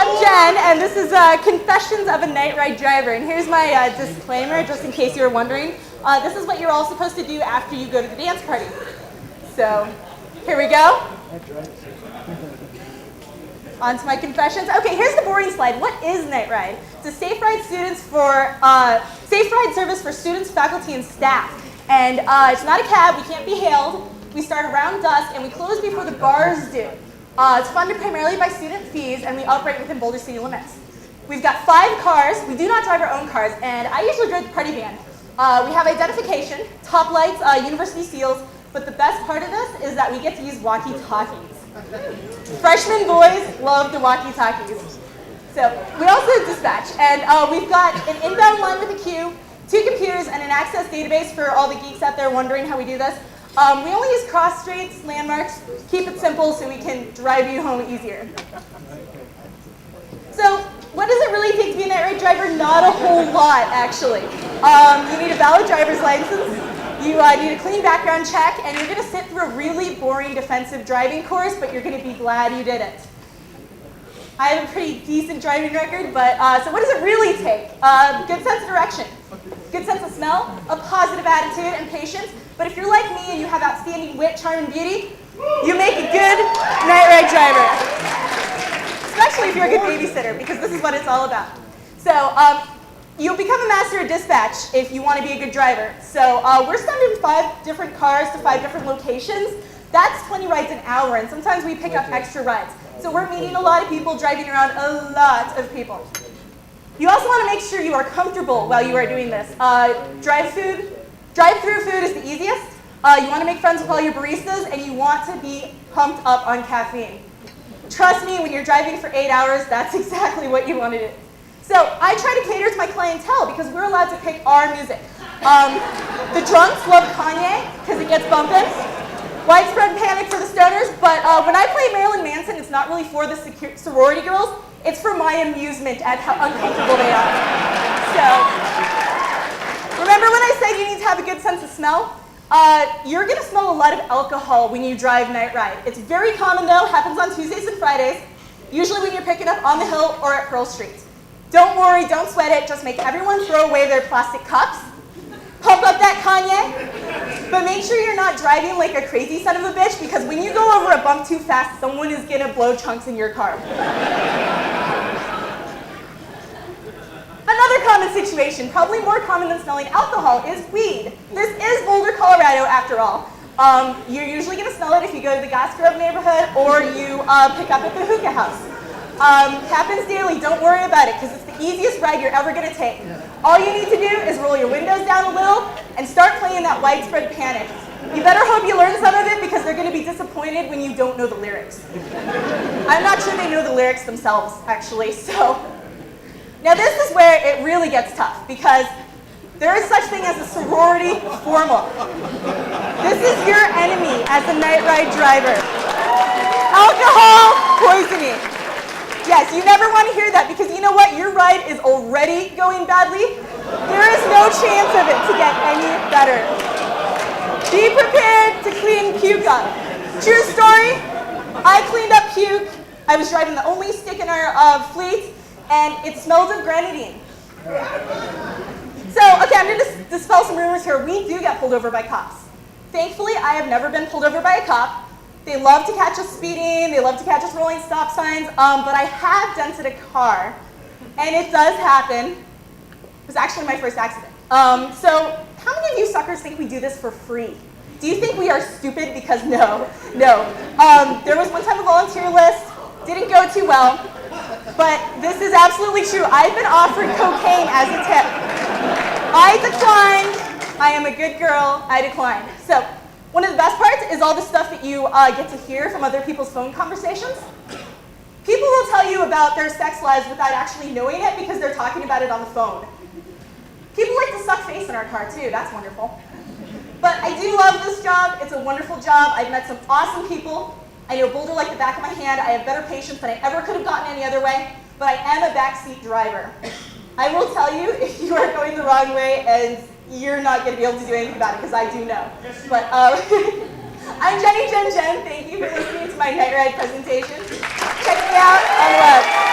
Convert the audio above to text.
I'm Jen, and this is Confessions of a NiteRide Driver. And here's my disclaimer, just in case you were wondering. This is what you're all supposed to do after you go to the dance party. So, here we go. On to my confessions. Okay, here's the boring slide. What is NiteRide? It's a safe ride service for students, faculty, and staff. And it's not a cab. We can't be hailed. We start around dusk, and we close before the bars do. It's funded primarily by student fees, and we operate within Boulder City limits. We've got 5 cars. We do not drive our own cars, and I usually drive the party van. We have identification, top lights, university seals, but the best part of this is that we get to use walkie-talkies. Freshman boys love the walkie-talkies. So we also dispatch, and we've got an inbound line with a queue, 2 computers, and an access database for all the geeks out there wondering how we do this. We only use cross streets, landmarks, keep it simple so we can drive you home easier. So what does it really take to be a NiteRide driver? Not a whole lot, actually. You need a valid driver's license, you need a clean background check, and you're going to sit through a really boring defensive driving course, but you're going to be glad you did it. I have a pretty decent driving record, but so what does it really take? Good sense of direction, good sense of smell, a positive attitude, and patience. But if you're like me and you have outstanding wit, charm, and beauty, you make a good NiteRide driver. Especially if you're a good babysitter, because this is what it's all about. So you'll become a master of dispatch if you want to be a good driver. So we're sending 5 different cars to 5 different locations. That's 20 rides an hour, and sometimes we pick up extra rides. So we're meeting a lot of people, driving around a lot of people. You also want to make sure you are comfortable while you are doing this. Drive-through food is the easiest. You want to make friends with all your baristas, and you want to be pumped up on caffeine. Trust me, when you're driving for 8 hours, that's exactly what you want to do. So I try to cater to my clientele because we're allowed to pick our music. The drunks love Kanye because it gets bumping. Widespread panic for the stoners, but when I play Marilyn Manson, it's not really for the sorority girls. It's for my amusement at how uncomfortable they are. So. Remember when I said you need to have a good sense of smell? You're going to smell a lot of alcohol when you drive NiteRide. It's very common though, happens on Tuesdays and Fridays, usually when you're picking up on the hill or at Pearl Street. Don't worry, don't sweat it, just make everyone throw away their plastic cups. Pump up that Kanye, but make sure you're not driving like a crazy son of a bitch because when you go over a bump too fast, someone is going to blow chunks in your car. Another common situation, probably more common than smelling alcohol, is weed. This is Boulder, Colorado, after all. You're usually going to smell it if you go to the Gas Grove neighborhood or you pick up at the hookah house. Happens daily, don't worry about it, because it's the easiest ride you're ever going to take. All you need to do is roll your windows down a little and start playing that widespread panic. You better hope you learn some of it because they're going to be disappointed when you don't know the lyrics. I'm not sure they know the lyrics themselves, actually, so. Now this is where it really gets tough because there is such thing as a sorority formal. This is your enemy as a NiteRide driver. Alcohol poisoning. Yes, you never want to hear that because you know what? Your ride is already going badly. There is no chance of it to get any better. Be prepared to clean puke up. True story, I cleaned up puke. I was driving the only stick in our fleet. And it smells of grenadine. So, okay, I'm going to dispel some rumors here. We do get pulled over by cops. Thankfully, I have never been pulled over by a cop. They love to catch us speeding. They love to catch us rolling stop signs. But I have dented a car, and it does happen. It was actually my first accident. So, how many of you suckers think we do this for free? Do you think we are stupid? Because no. There was one time a volunteer list. Didn't go too well. But this is absolutely true. I've been offered cocaine as a tip. I declined. I am a good girl. I declined. So one of the best parts is all the stuff that you get to hear from other people's phone conversations. People will tell you about their sex lives without actually knowing it because they're talking about it on the phone. People like to suck face in our car too. That's wonderful. But I do love this job. It's a wonderful job. I've met some awesome people. I know Boulder like the back of my hand. I have better patience than I ever could have gotten any other way, but I am a backseat driver. I will tell you if you are going the wrong way and you're not going to be able to do anything about it because I do know. But I'm Jenny Jen. Thank you for listening to my NiteRide presentation. Check me out on the web.